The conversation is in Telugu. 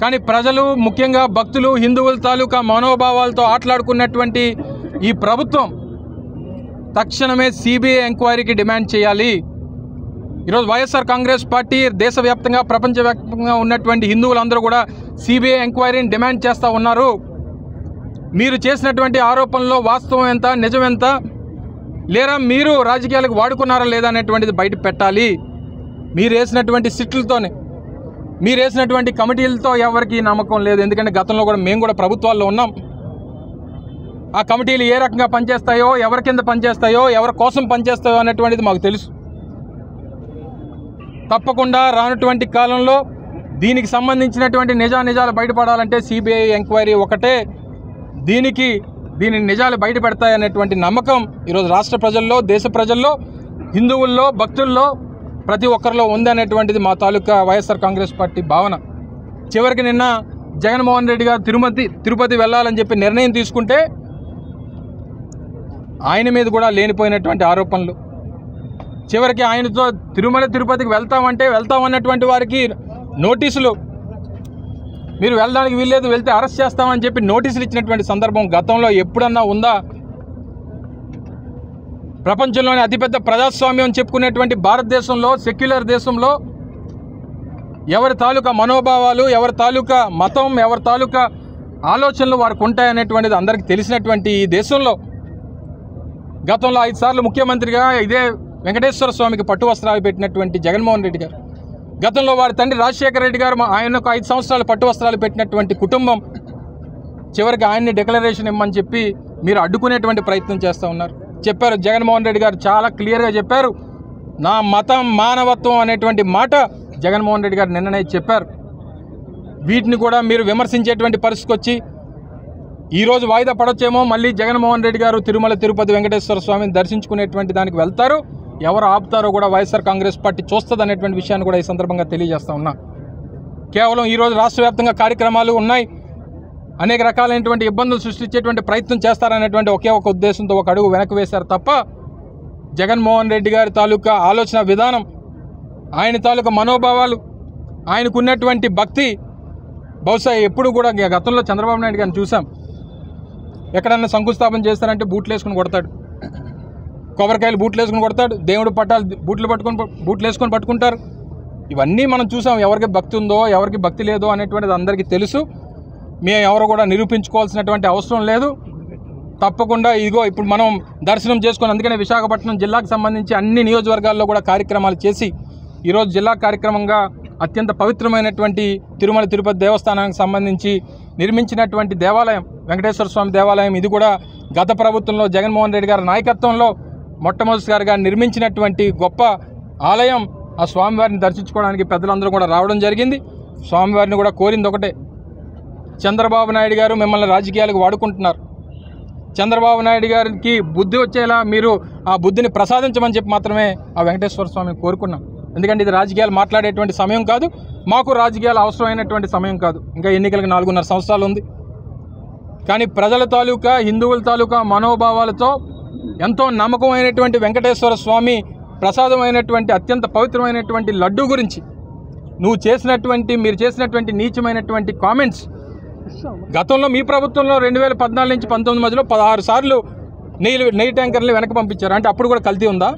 కానీ ప్రజలు ముఖ్యంగా భక్తులు హిందువుల తాలూకా మనోభావాలతో ఆటలాడుకున్నటువంటి ఈ ప్రభుత్వం తక్షణమే సిబిఐ ఎంక్వైరీకి డిమాండ్ చేయాలి. ఈరోజు వైఎస్ఆర్ కాంగ్రెస్ పార్టీ దేశవ్యాప్తంగా ప్రపంచవ్యాప్తంగా ఉన్నటువంటి హిందువులందరూ కూడా సిబిఐ ఎంక్వైరీని డిమాండ్ చేస్తూ ఉన్నారు. మీరు చేసినటువంటి ఆరోపణలో వాస్తవం ఎంత, నిజం ఎంత, లేదా మీరు రాజకీయాలకు వాడుకున్నారా లేదా అనేటువంటిది బయట పెట్టాలి. మీరు వేసినటువంటి సిట్లతోనే, మీరు వేసినటువంటి కమిటీలతో ఎవరికి నమ్మకం లేదు. ఎందుకంటే గతంలో కూడా మేము కూడా ప్రభుత్వాల్లో ఉన్నాం. ఆ కమిటీలు ఏ రకంగా పనిచేస్తాయో, ఎవరి కింద పనిచేస్తాయో, ఎవరి కోసం పనిచేస్తాయో అనేటువంటిది మాకు తెలుసు. తప్పకుండా రానటువంటి కాలంలో దీనికి సంబంధించినటువంటి నిజాలు బయటపడాలంటే సిబిఐ ఎంక్వైరీ ఒకటే దీని నిజాలు బయట పెడతాయనేటువంటి నమ్మకం ఈరోజు రాష్ట్ర ప్రజల్లో, దేశ ప్రజల్లో, హిందువుల్లో, భక్తుల్లో ప్రతి ఒక్కరిలో ఉందనేటువంటిది మా తాలూకా వైఎస్ఆర్ కాంగ్రెస్ పార్టీ భావన. చివరికి నిన్న జగన్మోహన్ రెడ్డి గారు తిరుపతి వెళ్ళాలని చెప్పి నిర్ణయం తీసుకుంటే ఆయన మీద కూడా లేనిపోయినటువంటి ఆరోపణలు, చివరికి ఆయనతో తిరుపతికి వెళ్తామన్నటువంటి వారికి నోటీసులు, మీరు వెళ్ళడానికి వీల్లేదు, వెళ్తే అరెస్ట్ చేస్తామని చెప్పి నోటీసులు ఇచ్చినటువంటి సందర్భం గతంలో ఎప్పుడన్నా ఉందా? ప్రపంచంలోని అతిపెద్ద ప్రజాస్వామ్యం చెప్పుకునేటువంటి భారతదేశంలో, సెక్యులర్ దేశంలో ఎవరి తాలూకా మనోభావాలు, ఎవరి తాలూకా మతం, ఎవరి తాలూకా ఆలోచనలు వారికి ఉంటాయనేటువంటిది అందరికీ తెలిసినటువంటి ఈ దేశంలో గతంలో 5 సార్లు ముఖ్యమంత్రిగా ఇదే వెంకటేశ్వర స్వామికి పట్టు వస్త్రాలు పెట్టినటువంటి జగన్మోహన్ రెడ్డి గారు, గతంలో వారి తండ్రి రాజశేఖర రెడ్డి గారు ఆయనకు 5 సంవత్సరాలు పట్టు వస్త్రాలు పెట్టినటువంటి కుటుంబం చివరికి ఆయన్ని డిక్లరేషన్ ఇమ్మని చెప్పి మీరు అడ్డుకునేటువంటి ప్రయత్నం చేస్తూ ఉన్నారు. చెప్పారు జగన్మోహన్ రెడ్డి గారు, చాలా క్లియర్గా చెప్పారు. నా మతం మానవత్వం అనేటువంటి మాట జగన్మోహన్ రెడ్డి గారు నిన్ననే చెప్పారు. వీటిని కూడా మీరు విమర్శించేటువంటి పరిస్థితికి వచ్చి ఈరోజు వాయిదా పడొచ్చేమో, మళ్ళీ జగన్మోహన్ రెడ్డి గారు తిరుమల తిరుపతి వెంకటేశ్వర స్వామిని దర్శించుకునేటువంటి దానికి వెళ్తారు. ఎవరు ఆపుతారో కూడా వైఎస్ఆర్ కాంగ్రెస్ పార్టీ చూస్తుంది అనేటువంటి విషయాన్ని కూడా ఈ సందర్భంగా తెలియజేస్తూ ఉన్నా. కేవలం ఈరోజు రాష్ట్ర వ్యాప్తంగా కార్యక్రమాలు ఉన్నాయి, అనేక రకాలైనటువంటి ఇబ్బందులు సృష్టించేటువంటి ప్రయత్నం చేస్తారనేటువంటి ఒకే ఒక ఉద్దేశంతో ఒక అడుగు వెనక్కి వేశారు తప్ప జగన్మోహన్ రెడ్డి గారి తాలూకా ఆలోచన విధానం, ఆయన తాలూకా మనోభావాలు, ఆయనకున్నటువంటి భక్తి బహుశా ఎప్పుడు కూడా గతంలో చంద్రబాబు నాయుడు గారిని చూసాం. ఎక్కడన్నా శంకుస్థాపన చేస్తారంటే బూట్లు వేసుకుని కొడతాడు, కొబ్బరికాయలు బూట్లు వేసుకుని కొడతాడు, దేవుడు పట్టాలు బూట్లు వేసుకొని పట్టుకుంటారు. ఇవన్నీ మనం చూసాం. ఎవరికి భక్తి ఉందో, ఎవరికి భక్తి లేదో అనేటువంటిది అందరికీ తెలుసు. మేము ఎవరు కూడా నిరూపించుకోవాల్సినటువంటి అవసరం లేదు. తప్పకుండా ఇదిగో ఇప్పుడు మనం దర్శనం చేసుకొని, అందుకనే విశాఖపట్నం జిల్లాకు సంబంధించి అన్ని నియోజకవర్గాల్లో కూడా కార్యక్రమాలు చేసి ఈరోజు జిల్లా కార్యక్రమంగా అత్యంత పవిత్రమైనటువంటి తిరుమల తిరుపతి దేవస్థానానికి సంబంధించి నిర్మించినటువంటి దేవాలయం, వెంకటేశ్వర స్వామి దేవాలయం, ఇది కూడా గత ప్రభుత్వంలో జగన్మోహన్ రెడ్డి గారి నాయకత్వంలో మొట్టమొదటిసారిగా నిర్మించినటువంటి గొప్ప ఆలయం. ఆ స్వామివారిని దర్శించుకోవడానికి పెద్దలందరూ కూడా రావడం జరిగింది. స్వామివారిని కూడా కోరింది ఒకటే, చంద్రబాబు నాయుడు గారు మిమ్మల్ని రాజకీయాలకు వాడుకుంటున్నారు, చంద్రబాబు నాయుడు గారికి బుద్ధి వచ్చేలా మీరు ఆ బుద్ధిని ప్రసాదించమని చెప్పి మాత్రమే ఆ వెంకటేశ్వర స్వామిని కోరుకున్నాం. ఎందుకంటే ఇది రాజకీయాలు మాట్లాడేటువంటి సమయం కాదు, మాకు రాజకీయాలు అవసరమైనటువంటి సమయం కాదు. ఇంకా ఎన్నికలకు 4.5 సంవత్సరాలు ఉంది. కానీ ప్రజల తాలూకా, హిందువుల తాలూకా మనోభావాలతో ఎంతో నమ్మకమైనటువంటి వెంకటేశ్వర స్వామి ప్రసాదమైనటువంటి అత్యంత పవిత్రమైనటువంటి లడ్డు గురించి మీరు చేసినటువంటి నీచమైనటువంటి కామెంట్స్, గతంలో మీ ప్రభుత్వంలో 2014 నుంచి 19 మధ్యలో 16 సార్లు నెయ్యి ట్యాంకర్లు వెనక్కి పంపించారు. అంటే అప్పుడు కూడా కల్తీ ఉందా?